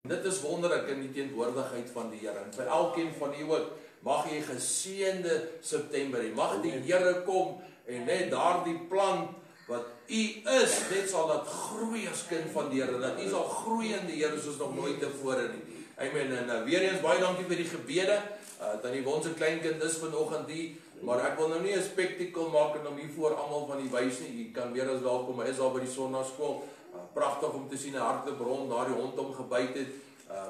Dit is wonderlik in die teenwoordigheid van die Here. En vir elkeen van u ook, mag jy geseënde September hê. Mag die Here kom en net daardie plan wat u is, net sal dat groei as kind van die Here. Dat u sal groei in die Here soos nog nooit tevore nie. Amen. En weer eens baie dankie vir die gebede. Tannie Won se kleinkind is vanoggend hier, maar ek wil nou nie 'n spektakel maak en hom hier voor almal van die wys nie. U kan weer as welkom. Hy is daar by die Sondagskool. Pragtig om te sien 'n hardloop rond, daar die hond hom gebyt het.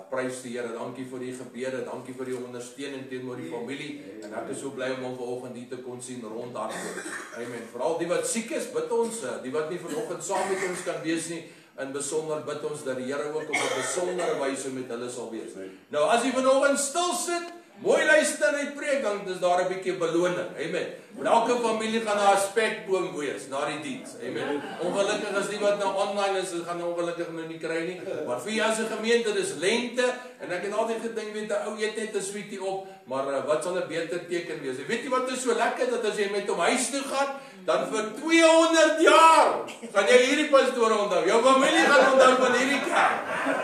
Prys die Here, dankie vir die gebede, dankie vir die ondersteuning teenoor die familie. En ek is so bly om hom vanoggend hier te kon sien rondhardloop. Amen. Veral die wat siek is, bid ons, die wat nie vanoggend saam met ons kan wees nie. In besonder bid ons dat die Here ook op 'n besondere wyse met hulle sal wees. Nou as jy vanoggend stil sit, mooi luister na die preek, dan is daar 'n bietjie beloning. Amen. Maar elke familie gaan na 'n spekboom wees na die diens. Amen. Ongelukkig is die wat nou online is, gaan ongelukkig nou nie kry nie. Maar vir jou as 'n gemeente, dis lente en ek het altyd gedink, weet 'n ou eet net 'n sweetie op, maar wat sal 'n beter teken wees? Weet jy wat is so lekker dat as jy met hom huis toe gaan, dan vir 200 jaar gaan jy hierdie pastoor onthou. Jou familie gaan onthou van hierdie kerk.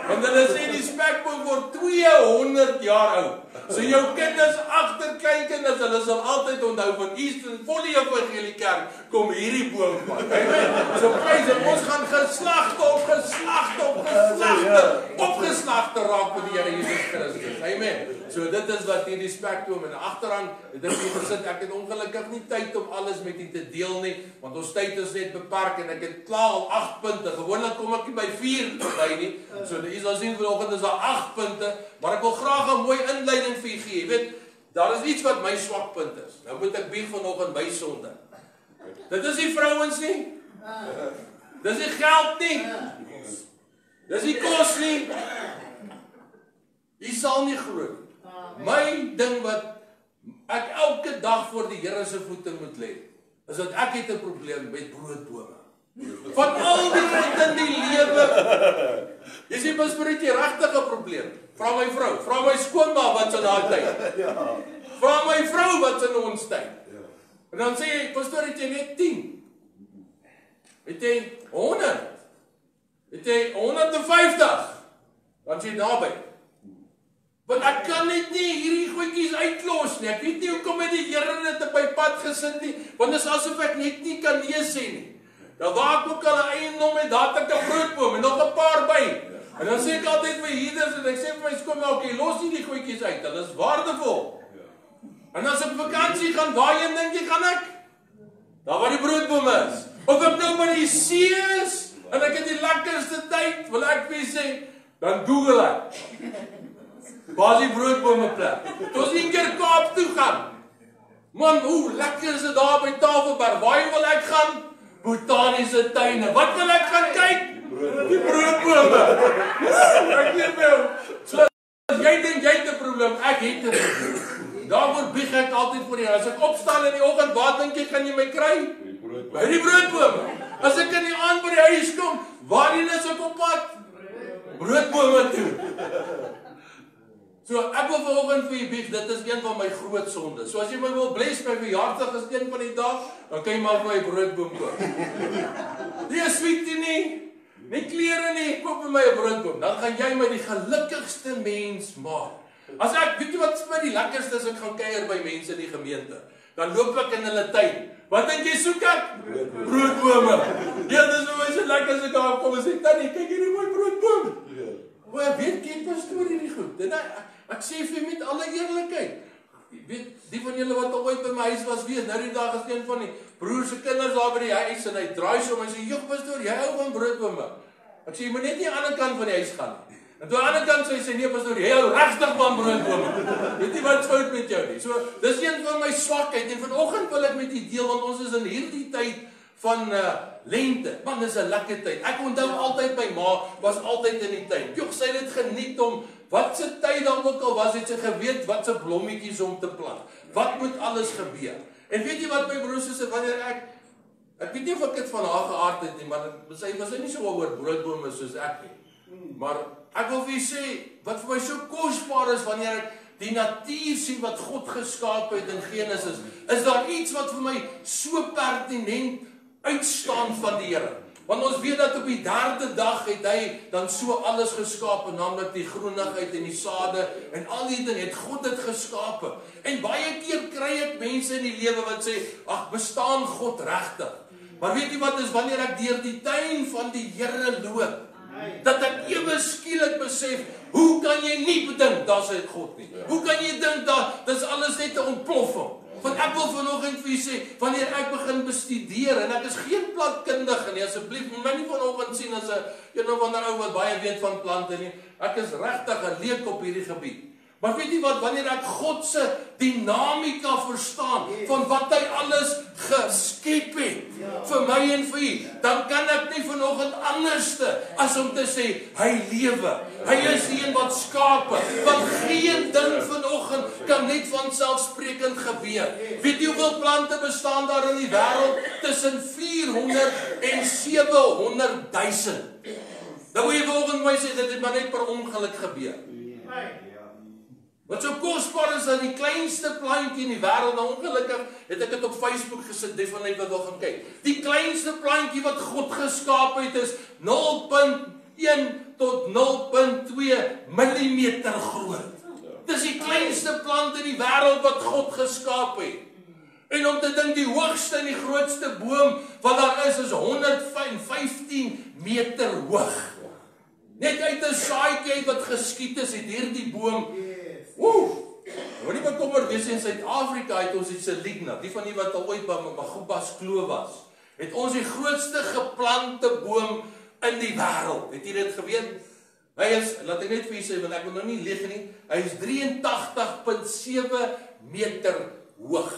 Want hulle sê die spekboom word 200 jaar oud. So jou kinders agter kleinkinders, hulle sal altyd onthou van Eastern Volle Evangelie Kerk kom hierdie boom van. Amen. So prys en ons gaan geslagte op geslagte op geslagte opgeslagte raak met die Here Jesus Christus. Amen. So dit is wat hierdie spekboom en agteraan het ek gesit. Ek het ongelukkig nie tyd om alles met u te deel nie, want ons tyd is net beperk en ek het klaar al 8 punte. Gewoonlik kom ek nie by 4 verby nie. So u sal sien vanoggend is daar 8 punte, maar ek wil graag 'n mooi inleiding vir u gee. Jy weet, daar is iets wat my swakpunt is. Nou moet ek bieg vanoggend my sonde. Dit is nie vrouens nie. Dis nie geld nie. Dis nie kos nie. Jy sal nie glo nie. My ding wat ek elke dag voor die Here se voete moet lê, is dat ek het 'n probleem met broodbome. Van al die goed in die lewe. Jy sê, pastoor, het jy regtig 'n probleem? Vra my vrou, vra my skoonma wat in haar tyd. Vra my vrou wat in ons tyd. En dan sê jy, pastoor, het jy net 10? Het jy 100? Het jy 150? Dan sê jy naby. Want ek kan net nie hierdie goedjies uitlos nie. Ek weet nie hoekom het die Here dit op my pad gesit nie, want dit is asof ek net nie kan nee sê nie. Dan waar ek ook al 'n eiendom het, daar het ek 'n broodboom en nog 'n paar by. En dan sê ek altyd vir hierders en ek sê vir my skoonma, okay, los nie die goedjies uit, hulle is waardevol. En as ek op vakansie gaan, waarheen dink jy gaan ek? Daar waar die broodboom is. Of ek nou by die see is en ek het die lekkerste tyd, wil ek vir sê, dan Google ek. Waar is die broodbome plek? Toe ons een keer Kaap toe gaan. Man, hoe lekker is dit daar by Tafelberg. Waar wil ek gaan? Botaniese tuine. Wat wil ek gaan kyk? Die broodbome. Ek weet wel. So, as jy dink jy het 'n probleem, ek het 'n probleem. Daarvoor bieg ek altyd voor die Here. As ek opstaan in die oggend, waar dink jy kan jy my kry? By die broodbome. As ek in die aand by die huis kom, waarheen is ek op pad? Broodbome toe. So ek wil vanoggend vir u bieg, dit is een van my groot sondes. So as jy my wil bless my verjaarsdag is een van die dae, dan kan jy maar vir my broodboom koop. Nie sweetie nie, nie klere nie, koop vir my 'n broodboom. Dan gaan jy my die gelukkigste mens maak. As ek, weet jy wat vir my die lekkerste is, ek gaan kuier by mense in die gemeente. Dan loop ek in hulle tuin. Wat dink jy soek ek? Broodbome. Ja, dis vir my so lekker as ek daar kom en sê, tannie, kyk hierdie mooi broodboom. O, weet jy pastoor hierdie goed? Dit ek sê vir met alle eerlikheid. Weet, die van julle wat al ooit by my huis was weet, nou die dag is een van die broers se kinders daar by die huis en hy draai so om en sê, "Jog pastoor, jy hou van broodbome." Ek sê, "Jy moet net nie aan die ander kant van die huis gaan nie." En toe aan die ander kant sê hy sê, "Nee pastoor, jy hou regtig van broodbome." Weet jy wat fout met jou nie? So, dis een van my swakheid en vanoggend wil ek met u deel want ons is in hierdie tyd van lente. Man, dis 'n lekker tyd. Ek onthou altyd my ma was altyd in die tuin. Jog, sy het dit geniet om wat se tyd dan ook al was, het sy geweet wat se blommetjies om te plant. Wat moet alles gebeur? En weet jy wat my broers sê wanneer ek weet nie of ek dit van haar geaard het nie, maar sy was nie so oor broodbome soos ek nie. Maar ek wil vir julle sê wat vir my so kosbaar is wanneer ek die natuur sien wat God geskaap het in Genesis, is daar iets wat vir my so pertinent uitstaan van die Here. Want ons weet dat op die 3de dag het hy dan so alles geskape, naamlik die groenigheid en die sade en al die dinge, het God dit geskape. En baie keer kry ek mense in die lewe wat sê, ag, bestaan God regtig? Maar weet jy wat is, wanneer ek deur die tuin van die Here loop, dat ek ewe skielik besef, hoe kan jy nie bedink, daar's 'n God nie? Hoe kan jy dink, dis alles net 'n ontploffing? Want ek wil vanoggend vir julle sê, wanneer ek begin bestudeer, en ek is geen plantkundige nie, asseblief, moet my nie vanoggend sien as 'n een of ander ou wat baie weet van plante nie. Ek is regtig 'n leek op hierdie gebied. Maar weet jy wat, wanneer ek God se dinamika verstaan, van wat hy alles geskep het, vir my en vir u, dan kan ek nie vanoggend anderste, as om te sê, hy lewe, hy is die een wat skape, want geen ding vanoggend kan net vanselfsprekend gebeur. Weet jy hoeveel plante bestaan daar in die wêreld? Tussen 400 en 700.000. Dan moet jy vanoggend my sê, dit het maar net per ongeluk gebeur. Wat so kosbaar is, dat die kleinste plantjie in die wêreld, nou ongelukkig het ek dit op Facebook gesit, die van my wat wil gaan kyk. Die kleinste plantjie wat God geskaap het is 0.1 tot 0.2 millimeter groot. Dis die kleinste plant in die wêreld wat God geskaap het. En om te dink, die hoogste en die grootste boom wat daar is 115 meter hoog. Net uit 'n saadjie wat geskiet is, het hierdie boom Wanneer my kommer wees in Suid-Afrika het ons die Seligna, die van die wat al ooit by Magubas Kloof was, het ons die grootste geplante boom in die wêreld. Het jy dit geweet? Hy is, laat ek net vir julle sê, want ek wil nou nie lieg nie, hy is 83.7 meter hoog.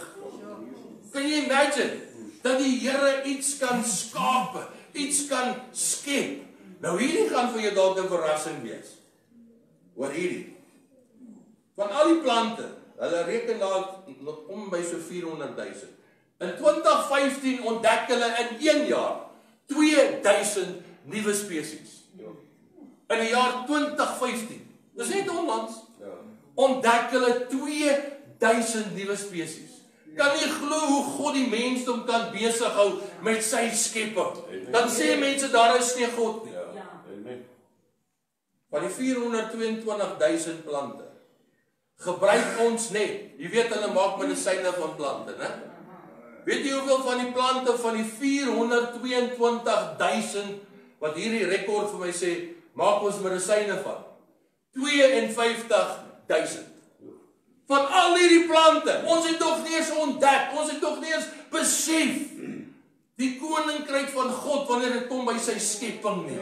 Kan jy imagine, dat die Here iets kan skape, iets kan skep? Nou hierdie gaan vir jou dalk 'n verrassing wees. Hoor hierdie. Van al die plante, hulle reken daar om by so 400.000. In 2015 ontdek hulle in 1 jaar 2000 nuwe spesies. In die jaar 2015, dis net onlangs, ontdek hulle 2000 nuwe spesies. Kan nie glo hoe God die mensdom kan besighou met sy skepping. Dan sê mense daar is nie God nie. Van die 422.000 plante gebruik ons net, jy weet hulle maak medisyne van plante, né? Weet jy hoeveel van die plante van die 422.000 wat hierdie rekord vir my sê, maak ons medisyne van? 52.000. Van al hierdie plante, ons het nog nie eens ontdek, ons het nog nie eens besef die koninkryk van God wanneer dit kom by sy skepping nie.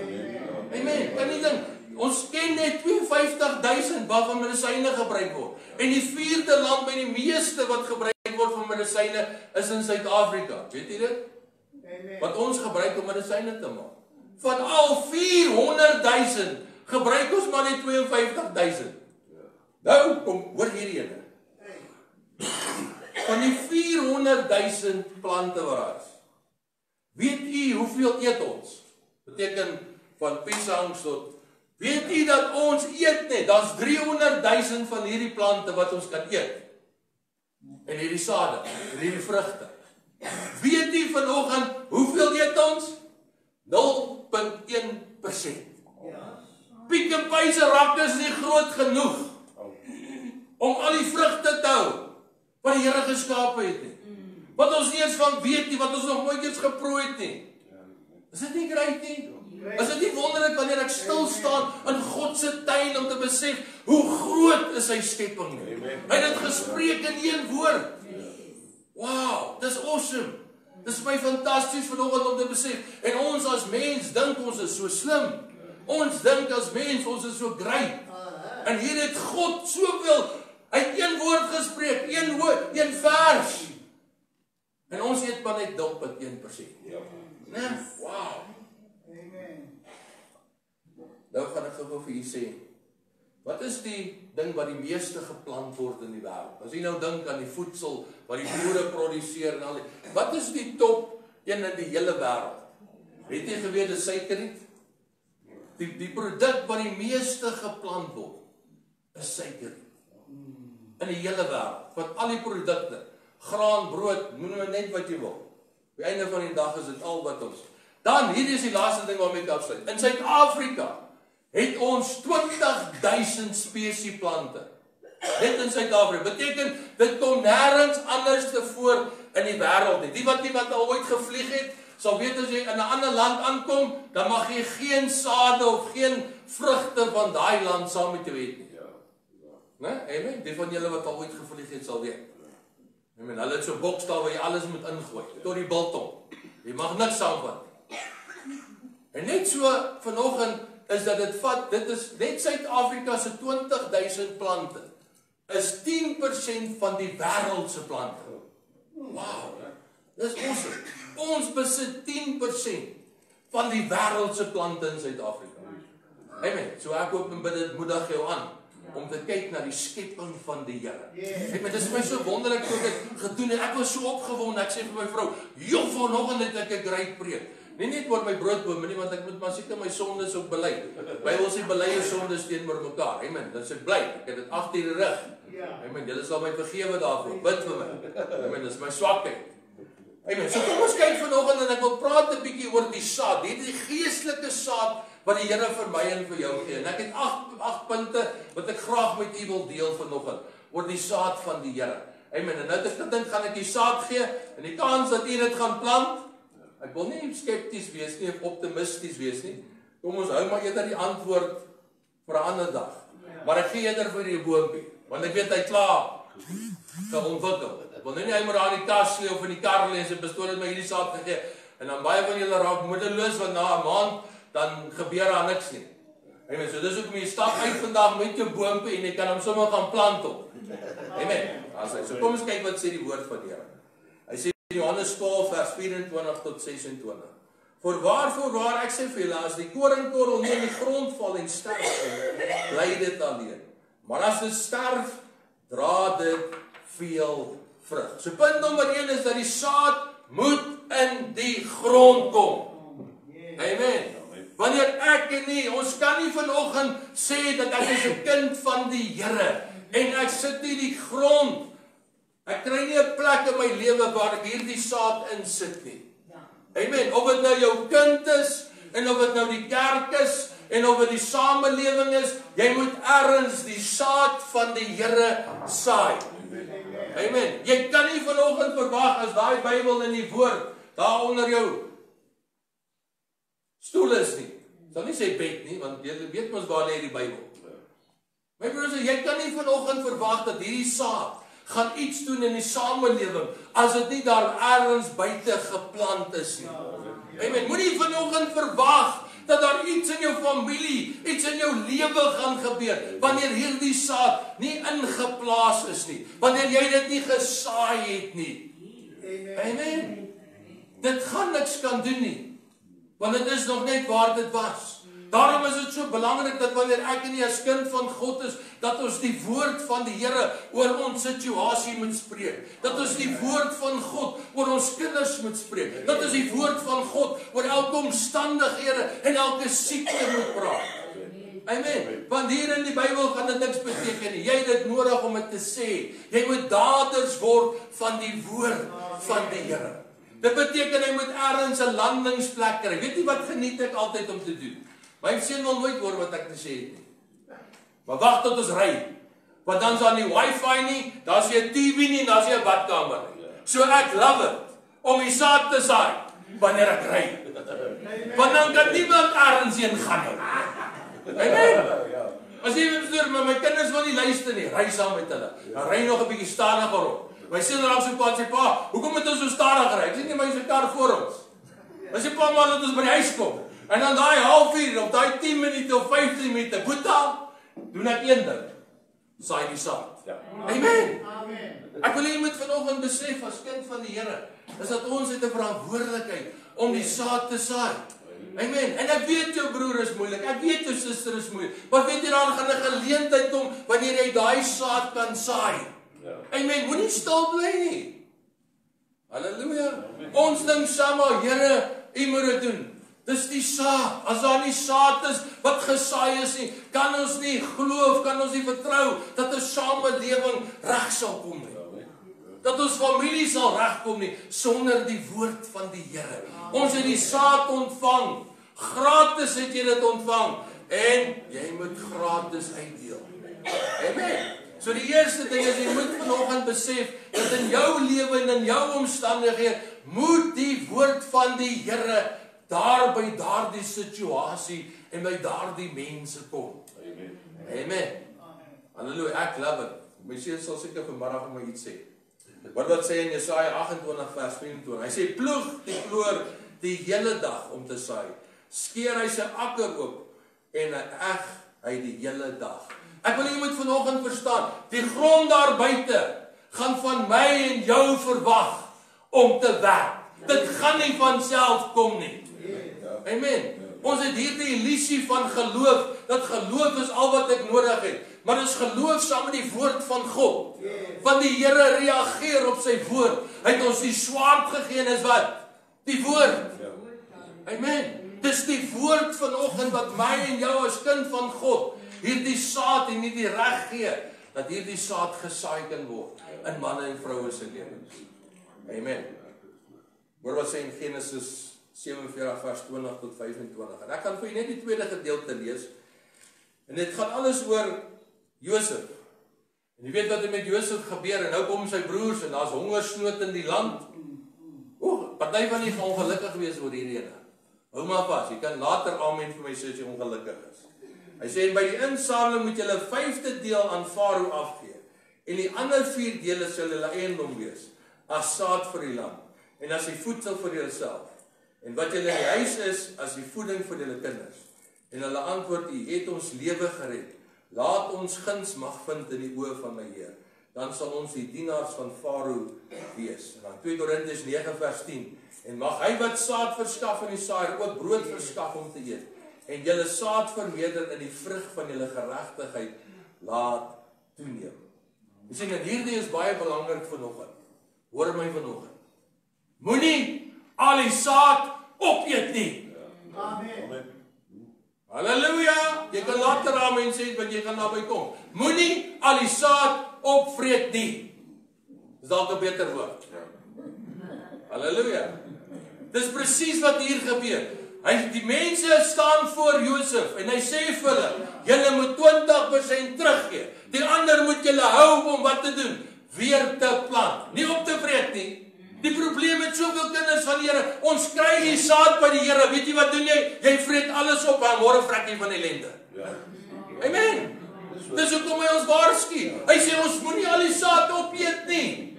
Amen. Kan jy dink? Ons ken net 52.000 waarvan medisyne gebruik word. En die 4de land met die meeste wat gebruik word vir medisyne is in Suid-Afrika. Weet jy dit? Wat ons gebruik om medisyne te maak. Van al 400.000 gebruik ons maar net 52.000. Nou, kom, hoor hierdie ene. Van die 400.000 plante wat daar is. Weet u hoeveel eet ons? Beteken van piesangs tot weet jy dat ons eet net, daar's 300.000 van hierdie plante wat ons kan eet. En hierdie sade, en hierdie vrugte. Weet jy vanoggend, hoeveel eet ons? 0.1%. Pick n Pay se rakke is nie groot genoeg om al die vrugte te hou wat die Here geskaap het nie. Wat ons nie eens van weet nie, wat ons nog nooit eens geproe het nie. Is dit nie great nie? Is dit nie wonderlik wanneer ek stil staan in God se tuin om te besef hoe groot is sy skepping nie? Hy het dit gespreek in een woord. Wow, dis awesome. Dis my fantasties vanoggend om te besef. En ons as mens dink ons is so slim. Ons dink as mens ons is so great. En hier het God soveel, hy het een woord gespreek, een woord, een vers. En ons eet maar net 0.1%. Nee, wow. Nou gaan ek gou vir julle sê, wat is die ding wat die meeste geplant word in die wêreld? As jy nou dink aan die voedsel wat die boere produseer en al die, wat is die top een in die hele wêreld? Het jy geweet dis suikerriet? Die produk wat die meeste geplant word, is suikerriet. In die hele wêreld, wat al die produkte, graan, brood, noem maar net wat jy wil. Op die einde van die dag is dit al wat ons. Dan, hier is die laaste ding waarmee ek afsluit. In Suid-Afrika het ons 20.000 spesieplante. Net in Suid-Afrika. Beteken, dit kom nêrens anders tevore in die wêreld nie. Die wat al ooit gevlieg het, sal weet as jy in 'n ander land aankom, dan mag jy geen sade of geen vrugte van daai land saam met jou eet nie. Né? Amen. Die van julle wat al ooit gevlieg het sal weet. Amen. Hulle het so 'n boksstaal waar jy alles moet ingooi tot die biltong. Jy mag niks saamvat. En net so vanoggend is dat dit is net Suid-Afrika se 20.000 plante is 10% van die wêreld se plante. Wow. Dis awesome. Ons besit 10% van die wêreld se plante in Suid-Afrika. Amen. So ek hoop en bid dit moedig jou aan om te kyk na die skepping van die Here. Amen. Dit is my so wonderlik hoe dit gedoen het. Ek was so opgewonde. Ek sê vir my vrou, "Joh, vanoggend het ek 'n great preek." Nie net oor my broodboom nie, want ek moet maar seker my sondes ook bely. Bybel sê bely jou sondes teenoor mekaar. Amen. Dan sê ek bly. Ek het dit agter die rug. Amen. Julle sal my vergewe daarvoor. Bid vir my. Amen. Dis my swakheid. Amen. So kom ons kyk vanoggend en ek wil praat 'n bietjie oor die saad. Hierdie geestelike saad wat die Here vir my en vir jou gee. En ek het 8 punte wat ek graag met u wil deel vanoggend oor die saad van die Here. Amen. En nou het ek gedink gaan ek die saad gee en die kans dat u dit gaan plant. Ek wil nie skepties wees nie of optimisties wees nie. Kom ons hou maar eerder die antwoord vir 'n ander dag. Maar ek gee eerder vir die boompie, want ek weet hy klaar ontwikkel. Ek wil nie hy moet daar in die tas lê of in die kar lê en sy pastoor het my hierdie saad gegee. En dan baie van julle raak moedeloos want na 'n maand dan gebeur daar niks nie. Amen. So dis hoekom jy stap uit vandag met jou boompie en jy kan hom sommer gaan plant op. Amen. So kom ons kyk wat sê die woord van die Here. Hy sê in Johannes 12 vers 24 tot 26. Voorwaar, ek sê vir julle, as die koringkorrel nie in die grond val en sterf, bly dit alleen. Maar as dit sterf, dra dit veel vrug. So punt nommer 1 is dat die saad moet in die grond kom. Amen. Wanneer ek en nie, ons kan nie vanoggend sê dat ek is 'n kind van die Here en ek sit nie die grond. Ek kry nie 'n plek in my lewe waar ek hierdie saad in sit nie. Amen. Of dit nou jou kind is en of dit nou die kerk is en of dit die samelewing is, jy moet ergens die saad van die Here saai. Amen. Jy kan nie vanoggend verwag as daai Bybel in die woord daar onder jou stoel is nie. Ek sal nie sê bed nie, want jy weet mos waar lê die Bybel. My broers, jy kan nie vanoggend verwag dat hierdie saad gaan iets doen in die samelewing as dit nie daar ergens buite geplant is nie. Amen. Moenie vanoggend verwag dat daar iets in jou familie, iets in jou lewe gaan gebeur wanneer hierdie saad nie ingeplaas is nie, wanneer jy dit nie gesaai het nie. Amen. Dit gaan niks kan doen nie, want dit is nog net waar dit was. Daarom is dit so belangrik dat wanneer ek en jy as kind van God is, dat ons die woord van die Here oor ons situasie moet spreek. Dat ons die woord van God oor ons kinders moet spreek. Dat ons die woord van God oor elke omstandighede en elke siekte moet praat. Amen. Want hier in die Bybel gaan dit niks beteken nie. Jy het dit nodig om dit te sê. Jy moet daders word van die woord van die Here. Dit beteken jy moet ergens 'n landingsplek kry. Weet jy wat geniet ek altyd om te doen? My seun wil nooit hoor wat ek te sê het nie. Maar wag tot ons ry. Want dan's daar nie wifi nie, daar's nie 'n TV nie, daar's nie 'n badkamer nie. So ek love it om die saad te saai wanneer ek ry. Want dan kan niemand ergens heen gaan nie. Amen. As jy bestuur, maar my kinders wil nie luister nie, ry saam met hulle. Dan ry nog 'n bietjie stadiger op. My seun raak so kwaad sê, "Pa, hoekom moet ons so stadig ry? Ek sien nie my se kar voor ons." Hy sê, "Pa, maar laat ons by die huis kom." En dan daai halfuur of daai 10 minute of 15 minute, boeta, doen ek een ding. Saai die saad. Amen. Ek wil jy moet vanoggend besef as kind van die Here, is dat ons het 'n verantwoordelikheid om die saad te saai. Amen. En ek weet jou broer is moeilik. Ek weet jou suster is moeilik. Maar weet jy daar gaan 'n geleentheid kom wanneer jy daai saad kan saai. Amen. Moenie stil bly nie. Halleluja. Ons ding saam, Here, U moet dit doen. Dis die saad. As daar nie saad is wat gesaai is nie, kan ons nie glo of kan ons nie vertrou dat 'n samelewing reg sal kom nie. dat ons familie sal regkom nie, sonder die woord van die Here. Ons het die saad ontvang, gratis het jy dit ontvang, en jy moet gratis uitdeel. Amen. So die eerste ding is, jy moet vanoggend besef, dat in jou lewe en in jou omstandighede, moet die woord van die Here daar by daardie situasie en by daardie mense kom. Amen. Amen. Halleluja, ek love it. My seun sal seker vanmiddag vir my iets sê. Wat sê in Jesaja 28 vers 24? Hy sê, ploeg die ploer die hele dag om te saai. Skeer hy sy akker oop en eg hy die hele dag. Ek wil jy moet vanoggend verstaan, die grond daar buite gaan van my en jou verwag om te werk. Dit gaan nie van self kom nie. Amen. Ons het hierdie illusie van geloof, dat geloof is al wat ek nodig het. Maar dit is geloof saam met die woord van God. Want die Here reageer op sy woord. Hy het ons die swaard gegee en is wat? Die woord. Amen. Dis die woord vanoggend wat my en jou as kind van God hierdie saad en nie die reg gee, dat hierdie saad gesaai kan word in manne en vroue se lewens. Amen. Hoor wat sê in Genesis 47 vers 20 tot 25. En ek gaan vir julle net die tweede gedeelte lees. En dit gaan alles oor Josef. En jy weet wat met Josef gebeur, en nou kom sy broers, en daar's hongersnood in die land. Party van julle gaan ongelukkig wees oor hierdie ene. Hou maar vas, jy kan later amen vir my sê as jy ongelukkig is. Hy sê, en by die insameling moet julle 5de deel aan Farao afgee, en die ander 4 dele sal julle eiendom wees, as saad vir die land, en as die voedsel vir julleself, en wat julle in die huis is, as die voeding vir julle kinders. En hulle antwoord, u het ons lewe gered, laat ons guns mag vind in die oë van my Heer, dan sal ons die dienaars van Farao wees. En dan 2 Korintiërs 9 vers 10, en mag hy wat saad verskaf in die saaier, ook brood verskaf om te eet, en julle saad vermeerder in die vrug van julle geregtigheid laat toeneem. Jy sien, en hierdie is baie belangrik vanoggend. Hoor my vanoggend. Moenie al die saad opeet nie. Amen. Halleluja. Jy kan later amen sê, want jy gaan daarby kom. Moenie al die saad opvreet nie. Dis dalk 'n beter woord. Halleluja. Dis presies wat hier gebeur. Die mense staan voor Josef en hy sê vir hulle, julle moet 20% teruggee. Die ander moet julle hou om wat te doen? Weer te plant. Nie op te vreet nie. Die probleem met soveel kinders van die Here, ons kry die saad by die Here. Weet jy wat doen jy? Jy vreet alles op en môre vrek jy van ellende. Amen. Dis hoekom hy ons waarsku. Hy sê ons moenie al die saad opeet nie.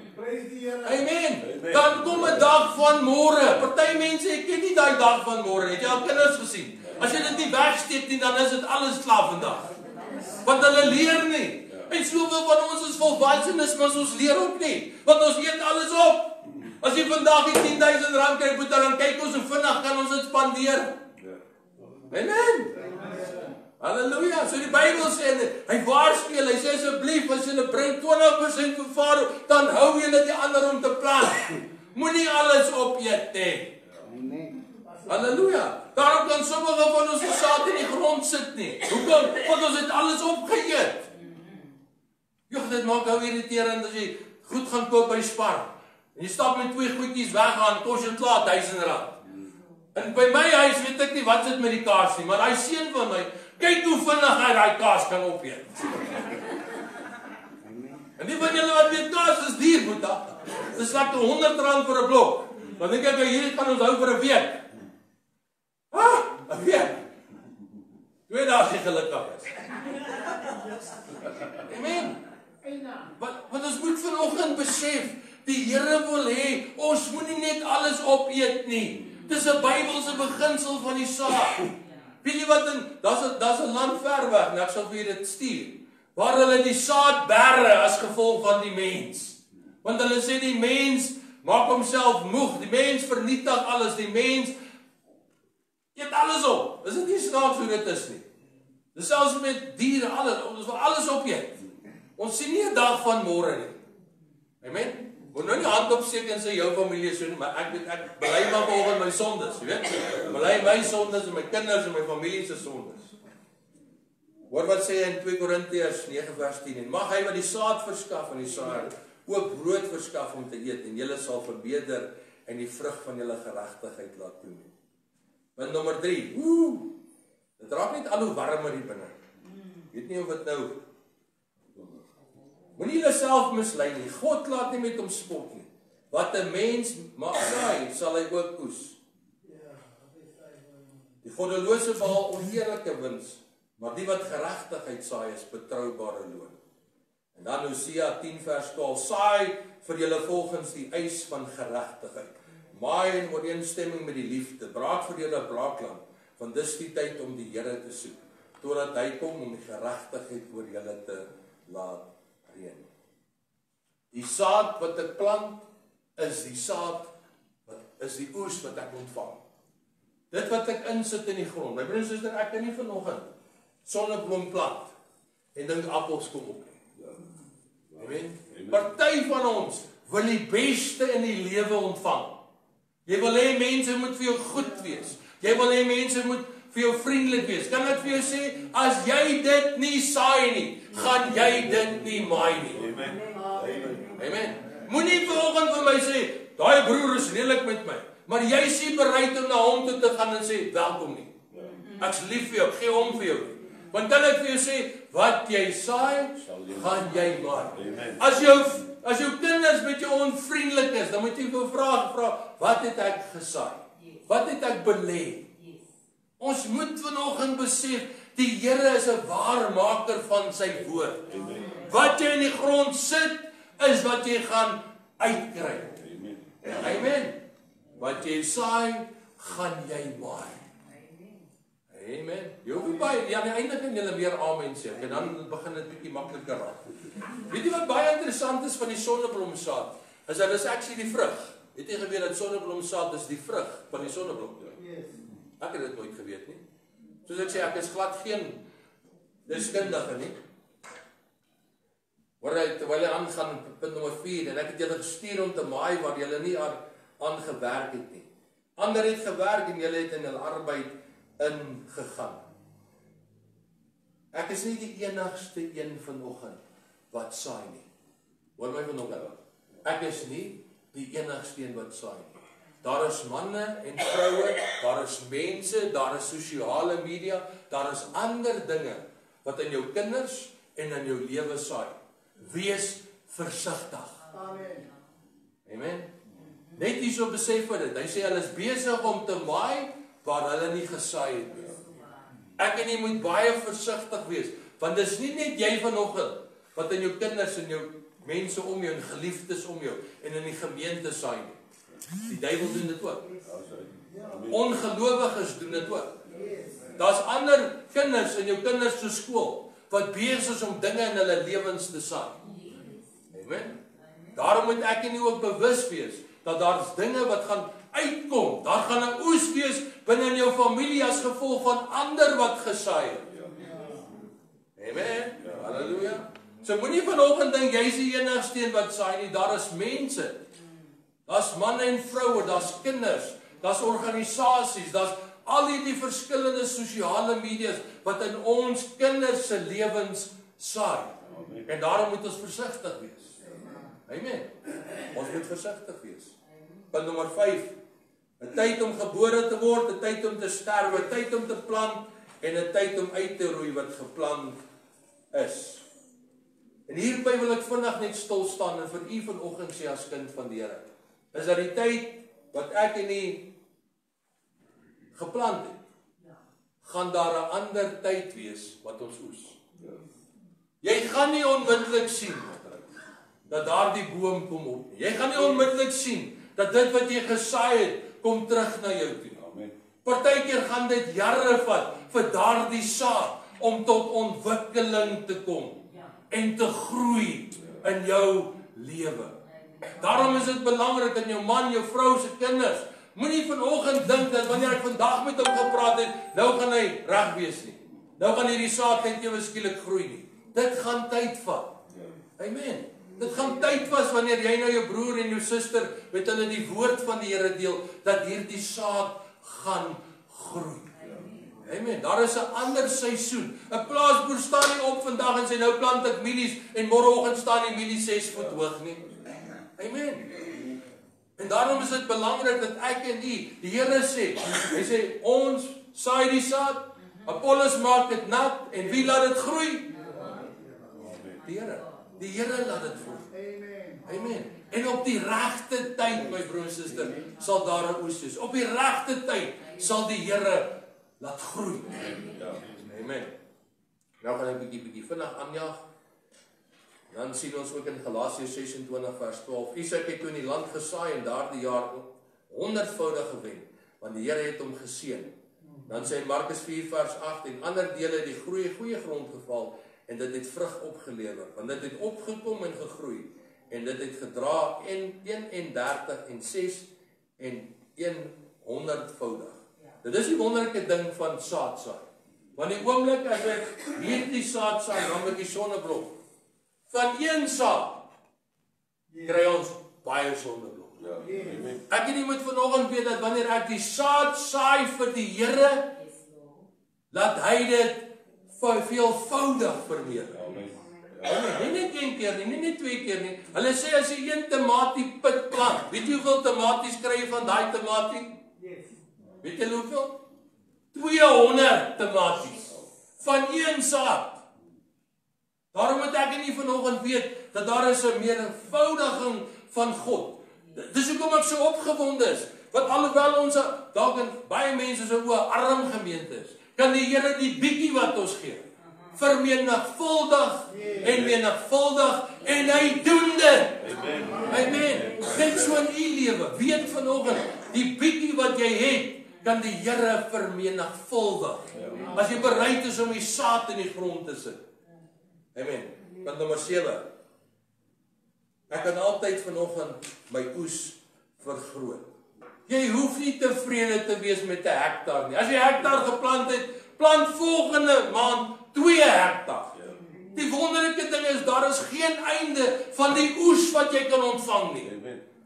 Amen. Dan kom 'n dag van môre. Party mense, ek ken nie daai dag van môre. Het jy al kinders gesien? As jy dit nie wegsteek nie, dan is dit alles klaar vandag. Want hulle leer nie. En soveel van ons is volwassenes, maar ons leer ook nie. Want ons eet alles op. As jy vandag die 10,000 rand kry, moet dan kyk ons hoe vinnig kan ons dit spandeer. Amen. Halleluja. So die Bybel sê, hy waarsku julle, hy sê asseblief, as julle bring 20% vir Farao, dan hou julle die ander om te plant. Moenie alles opeet nie. Halleluja. Daarom kan sommige van ons saad in die grond sit nie. Hoekom? Want ons het alles opgeëet. Joh, dit maak nou irriterend as jy goed gaan koop by Spar. En jy stap met 2 goedjies weggaan, kos jy klaar 1000 rand. En by my huis weet ek nie wat sit met die kaas nie, maar hy seun van my, kyk hoe vinnig hy daai kaas kan opeet. En die van julle wat weet kaas is duur, boeta. Dis lekker 100 rand vir 'n blok. Dan dink ek hierdie kan ons hou vir 'n week. 'n week. 2 dae as jy gelukkig is. Amen. Want ons moet vanoggend besef, die Here wil hê, ons moenie net alles opeet nie. Dis 'n Bybelse beginsel van die saad. Weet jy wat, daar's 'n land ver weg, en ek sal vir julle dit stuur, waar hulle die saad berre as gevolg van die mens. Want hulle sê die mens maak homself moeg, die mens vernietig alles, die mens eet alles op. Is dit nie snaaks hoe dit is nie? Dis selfs met diere, ons wil alles opeet. Ons sien nie 'n dag van môre nie. Amen. Moet nou nie hand opsteek en sê jou familie is so nie, maar ek bely maar vanoggend my sondes, jy weet? Bely my sondes en my kinders en my familie se sondes. Hoor wat sê hy in 2 Korintiërs 9 vers 10, en mag hy wat die saad verskaf in die saaier ook brood verskaf om te eet, en julle sal vermeerder en die vrug van julle geregtigheid laat toeneem. Punt nommer 3. Dit raak net al hoe warmer hier binne. Weet nie of dit nou. Moenie jouself mislei nie. God laat nie met hom spot nie. Wat 'n mens mag saai, sal hy ook oes. Die goddelose behaal oneerlike wins, maar die wat geregtigheid saai is betroubare loon. En dan Hosea 10 vers 12, saai vir julle volgens die eis van geregtigheid. Maai in ooreenstemming met die liefde, braak vir julle braakland, want dis die tyd om die Here te soek, totdat hy kom om die geregtigheid oor julle te laat reën. Die saad wat ek plant, is die saad, is die oes wat ek ontvang. Dit wat ek insit in die grond, my broer en suster, ek kan nie vanoggend sonnebloem plant, en dink appels kom op. Amen. Party van ons wil die beste in die lewe ontvang. Jy wil hê mense moet vir jou goed wees. Jy wil hê mense moet vir jou vriendelik wees. Kan ek vir jou sê, as jy dit nie saai nie, gaan jy dit nie maai nie. Amen. Amen. Moenie vanoggend vir my sê, daai broer is redelik met my, maar jy is nie bereid om na hom toe te gaan en sê, welkom nie. Ek's lief vir jou, gee hom vir jou. Want kan ek vir jou sê, wat jy saai, gaan jy maai. As jou kinders met jou onvriendelik is, dan moet jy vir vra, wat het ek gesaai? Wat het ek belê? Ons moet vanoggend besef, die Here is 'n waarmaker van sy woord. Wat jy in die grond sit, is wat jy gaan uitkry. Amen. Wat jy saai, gaan jy maai. Amen. Jy hoef nie baie, aan die einde kan julle weer amen sê, en dan begin dit bietjie makliker raak. Weet jy wat baie interessant is van die sonneblomsaad? Is dat is actually die vrug. Het jy geweet dat sonneblomsaad is die vrug van die sonneblom? Ek het dit nooit geweet nie. Soos ek sê, ek is glad geen deskundige nie. Terwyl jy aangaan, punt nommer 4, en ek het julle gestuur om te maai waar julle nie aan gewerk het nie. Ander het gewerk en julle het in hulle arbeid ingegaan. Ek is nie die enigste een vanoggend wat saai nie. Hoor my vanoggend. Ek is nie die enigste een wat saai nie. Daar is manne en vroue, daar is mense, daar is sosiale media, daar is ander dinge wat in jou kinders en in jou lewe saai. Wees versigtig. Amen. Amen. Net hierso besef vir dit. Hy sê hulle is besig om te maai waar hulle nie gesaai het nie. Ek en jy moet baie versigtig wees, want dis nie net jy vanoggend wat in jou kinders en jou mense om jou en geliefdes om jou en in die gemeente saai nie. Die duiwel doen dit ook. Ongelowiges doen dit ook. Daar's ander kinders in jou kinders se skool wat besig is om dinge in hulle lewens te saai. Amen. Daarom moet ek en jy ook bewus wees dat daar's dinge wat gaan uitkom. Daar gaan 'n oes wees binne in jou familie as gevolg van ander wat gesaai het. Amen. Halleluja. So moenie vanoggend dink jy's die enigste een wat saai nie. Daar is mense. Daar's manne en vroue, daar's kinders, daar's organisasies, daar's al hierdie verskillende sosiale medias wat in ons kinders se lewens saai. En daarom moet ons versigtig wees. Amen. Ons moet versigtig wees. Punt nommer 5. 'n Tyd om gebore te word, 'n tyd om te sterwe, 'n tyd om te plant en 'n tyd om uit te roei wat geplant is. En hierby wil ek vinnig net stil staan en vir u vanoggend sê as kind van die Here, is dat die tyd wat ek en u geplant het, gaan daar 'n ander tyd wees wat ons oes. Jy gaan nie onmiddellik sien dat daardie boom kom op nie. Jy gaan nie onmiddellik sien dat dit wat jy gesaai het, kom terug na jou toe. Partykeer gaan dit jare vat vir daardie saad om tot ontwikkeling te kom en te groei in jou lewe. Daarom is dit belangrik dat jou man, jou vrou se kinders, moenie vanoggend dink dat wanneer ek vandag met hom gepraat het, nou gaan hy reg wees nie. Nou gaan hierdie saad net ewe skielik groei nie. Dit gaan tyd vat. Amen. Dit gaan tyd was wanneer jy nou jou broer en jou suster met hulle die woord van die Here deel, dat hierdie saad gaan groei. Amen. Daar is 'n ander seisoen. 'n Plaasboer staan nie op vandag en sê nou plant ek mielies en môreoggend staan die mielies 6 voet hoog nie. Amen. En daarom is dit belangrik dat ek en u, die Here sê, hy sê, ons saai die saad, Apollos maak dit nat, en wie laat dit groei? Die Here. Die Here laat dit groei. Amen. En op die regte tyd, my broer en suster, sal daar 'n oes wees. Op die regte tyd sal die Here laat groei. Amen. Nou gaan ek bietjie vinnig aanjaag. Dan sien ons ook in Galasiërs 26 vers 12. Isak het toe in die land gesaai en daardie jaar 100voudig gewen, want die Here het hom geseën. Dan sê Markus 4 vers 8 en ander dele het die goeie grond geval en dit het vrug opgelewer, want dit het opgekom en gegroei en dit het gedra en 31 en 6 en 100voudig. Dit is die wonderlike ding van saad saai. Want die oomblik as ek hierdie saad saai, dan met die sonneblok. Van een saad kry ons baie sonneblok. Ek en jy moet vanoggend weet dat wanneer ek die saad saai vir die Here, laat hy dit veelvoudig vermeerder. Nie net een keer nie, nie net 2 keer nie. Hulle sê as jy 1 tamatie pit plant, weet jy hoeveel tamaties kry jy van daai tamatie? Weet jy hoeveel? 200 tamaties van een saad. Daarom moet ek nie vanoggend weet dat daar is 'n meervoudiging van God. Dis hoekom ek so opgewonde is. Want alhoewel ons dalk in baie mense so 'n arm gemeente is, kan die Here die bietjie wat ons gee vermenigvuldig en menigvuldig en hy doen dit. Amen. Net so in u lewe. Weet vanoggend, die bietjie wat jy het, kan die Here vermenigvuldig. As jy bereid is om die saad in die grond te sit. Amen. Punt nommer 7. Ek kan altyd vanoggend my oes vergroot. Jy hoef nie tevrede te wees met 'n hektaar nie. As jy 'n hektaar geplant het, plant volgende maand 2 hektaar. Die wonderlike ding is, daar is geen einde van die oes wat jy kan ontvang nie.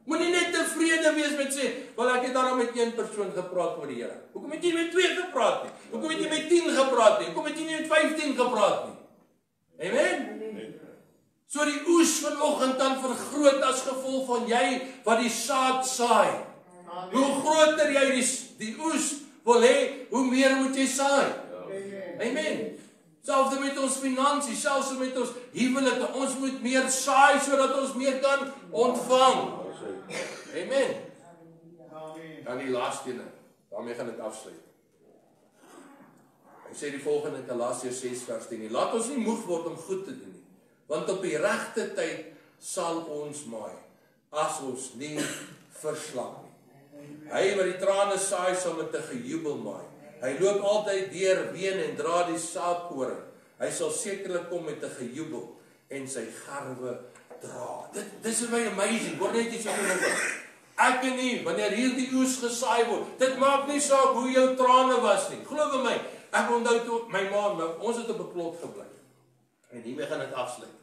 Moenie net tevrede wees met sê, wel ek het daarom met 1 persoon gepraat oor die Here. Hoekom het jy met 2 gepraat nie? Hoekom het jy met 10 gepraat nie? Hoekom het jy nie met 15 gepraat nie? Amen? So die oes vanoggend kan vergroot as gevolg van jy wat die saad saai. Hoe groter jy die oes wil hê, hoe meer moet jy saai. Amen. Selfs met ons finansies, selfs met ons huwelike, ons moet meer saai sodat ons meer kan ontvang. Amen. Dan die laaste ene, daarmee gaan ek afsluit. Hy sê die volgende in Galasiërs 6 vers 10, laat ons nie moeg word om goed te doen nie, want op die regte tyd sal ons maai, as ons nie verslaan nie. Hy wat die trane saai sal met 'n gejubel maai. Hy loop altyd deur ween en dra die saadkoring. Hy sal sekerlik kom met 'n gejubel en sy garwe dra. Dit is my amazing. Word net iets op. Ek en nie, wanneer hierdie oes gesaai word, dit maak nie saak hoe jou trane was nie. Glo vir my, ek onthou toe my ma, ons het op 'n plot gebly. En hiermee gaan ek afsluit.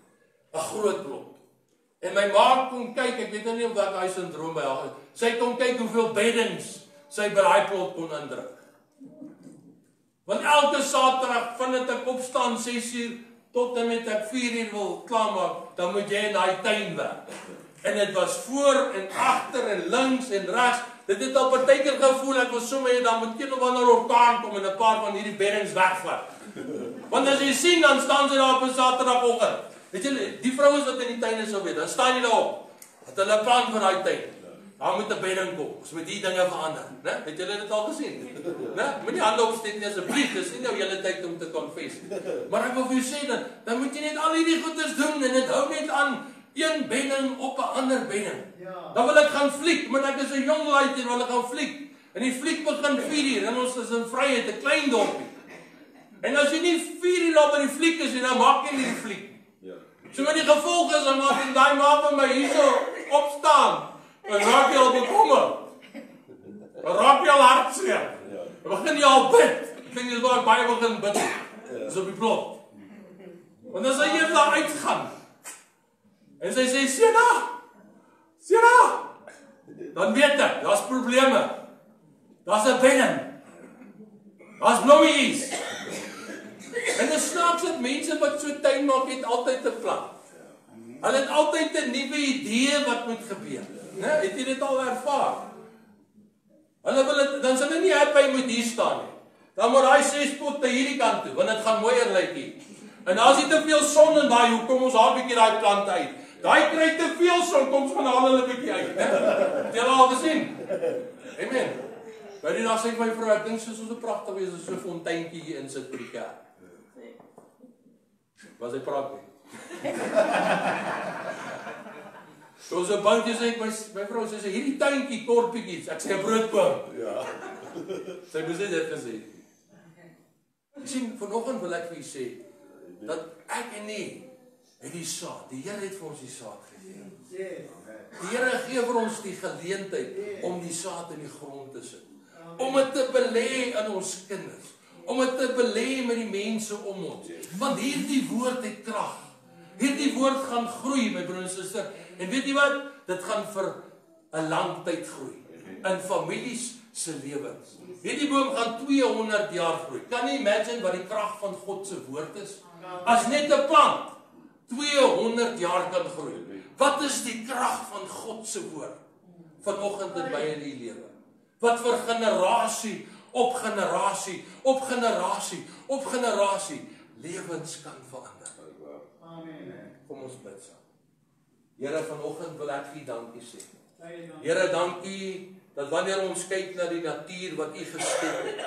'n Groot plot. En my ma kom kyk, ek weet nou nie of wat hy syndroom by haar is. Sy kom kyk hoeveel beddings sy by daai plot kon indruk. Want elke Saterdag vandat ek opstaan 6uur tot en met ek 4uur wil klaarmaak, dan moet jy in daai tuin werk. En dit was voor en agter en links en regs. Dit het al partykeer gevoel ek was sommer dan moet een of ander orkaan kom en 'n paar van hierdie beddings wegvat. Want as jy sien dan staan sy daar op 'n Saterdagoggend. Weet julle, die vrouens wat in die tuine sou weet, dan staan jy daar op. Dat hulle plan vir daai tuin. Daar moet 'n bedding kom. Ons moet die dinge verander, né? Het julle dit al gesien? Né? Moenie hande opsteek nie asseblief. Dis nie nou julle tyd om te confess. Maar ek wil vir jou sê dan moet jy net al hierdie goeders doen en dit hou net aan een bedding op 'n ander bedding. Dan wil ek gaan fliek, maar ek is 'n jong laaitie en wil ek gaan fliek. En die fliek begin 4uur en ons is in Vryheid, 'n klein dorpie. En as jy nie 4uur op by die fliek is, dan maak jy nie die fliek. So met die gevolg is, dan maak jy daai ma van my hierso opstaan. En raak jy al bekommer. Raak jy al hartseer. Begin jy al bid. Ek dink jy sal baie begin bid. Dis op die plot. Want as hy daar uitgaan, en sy sê, Sena, dan weet ek, daar's probleme. Daar's 'n bedding. Daar's blommetjies. En dit snaaks dat mense wat so tuin maak, het altyd 'n plan. Hulle het altyd 'n nuwe idee wat moet gebeur. Né? Het jy dit al ervaar? Hulle wil dit, dan sal hulle nie hy moet hier staan nie. Dan moet hy 6 potte hierdie kant toe, want dit gaan mooier lyk hier. En as jy te veel son in daai hoek, kom ons haal 'n bietjie daai plante uit. Daai kry te veel son, kom ons gaan haal hulle 'n bietjie uit, né? Het jy al gesien? Amen. By die dag sê ek my vrou, ek dink soos ons 'n pragtig wees as so 'n fonteintjie hier in sit vir die kerk. Was hy praat nie? So 'n bandjie sê ek my vrou sê hierdie tuintjie kort bietjies. Ek sê 'n broodboom. Ja. Sy moes dit gesê. Jy sien, vanoggend wil ek vir julle sê dat ek en nie het die saad. Die Here het vir ons die saad gegee. Die Here gee vir ons die geleentheid om die saad in die grond te sit. Om dit te belê in ons kinders. Om dit te belê met die mense om ons. Want hierdie woord het krag. Hierdie woord gaan groei, my broer en suster. En weet jy wat? Dit gaan vir 'n lang tyd groei. In families se lewens. Hierdie boom gaan 200 jaar groei. Kan jy imagine wat die krag van God se woord is? As net 'n plant 200 jaar kan groei. Wat is die krag van God se woord? Vanoggend in my en die lewe. Wat vir generasie op generasie op generasie op generasie lewens kan verander. Amen. Kom ons bid saam. Here, vanoggend wil ek U dankie sê. Here, dankie dat wanneer ons kyk na die natuur wat U geskep het.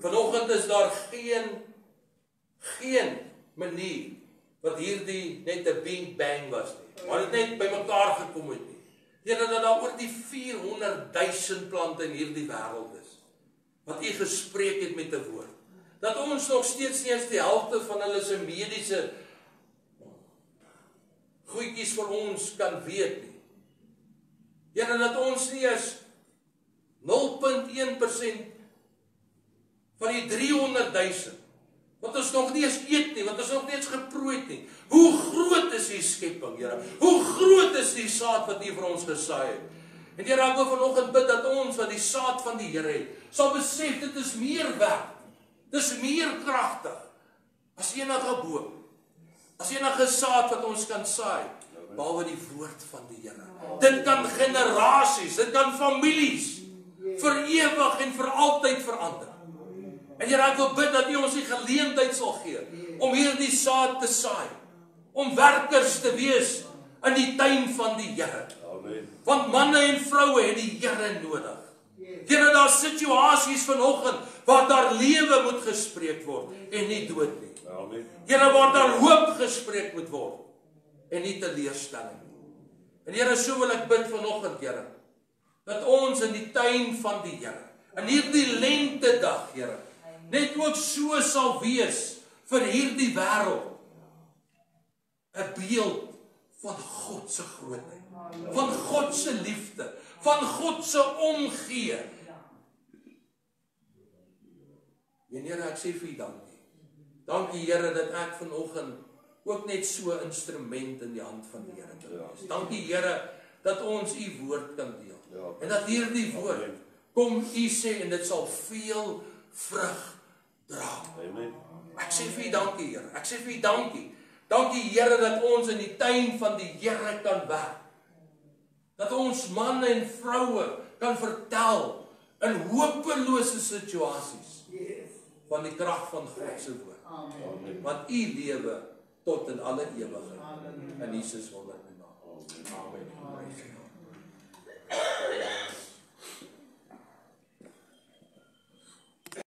Vanoggend is daar geen manier wat hierdie net 'n big bang was nie. Maar dit net bymekaar gekom het nie. Here, dat daar oor die 400,000 plante in hierdie wêreld is. Wat U gespreek het met 'n woord. Dat ons nog steeds nie eens die helfte van hulle se mediese goedjies vir ons kan weet nie. Here, dat ons nie eens 0,1% van die 300,000 wat ons nog nie eens eet nie, wat ons nog nie eens geproe het nie. Hoe groot is die skepping, Here? Hoe groot is die saad wat U vir ons gesaai het? En Here, ek wil vanoggend bid dat ons wat die saad van die Here het, sal besef dit is meer werd. Dis meer kragtig as enige boom. As enige saad wat ons kan saai, behalwe die woord van die Here. Dit kan generasies, dit kan families vir ewig en vir altyd verander. En Here, ek wil bid dat U ons die geleentheid sal gee om hierdie saad te saai, om werkers te wees in die tuin van die Here. Amen. Want manne en vroue het die Here nodig. Here, daar situasies vanoggend waar daar lewe moet gespreek word en nie dood nie. Amen. Here, waar daar hoop gespreek moet word en nie teleurstelling nie. En Here, so wil ek bid vanoggend, Here, dat ons in die tuin van die Here, in hierdie lentedag, Here, net ook so sal wees vir hierdie wêreld. 'n beeld van God se grootheid, van God se liefde, van God se omgee. En Here, ek sê vir U dankie. Dankie, Here, dat ek vanoggend ook net so 'n instrument in die hand van die Here kan wees. Dankie, Here, dat ons U woord kan deel. En dat hierdie woord, kom U sê, en dit sal veel vrug dra. Amen. Ek sê vir U dankie, Here. Ek sê vir U dankie. Dankie, Here, dat ons in die tuin van die Here kan werk. Dat ons manne en vroue kan vertel in hopelose situasies van die krag van God se woord. Want U lewe tot in alle ewigheid. In Jesus se naam.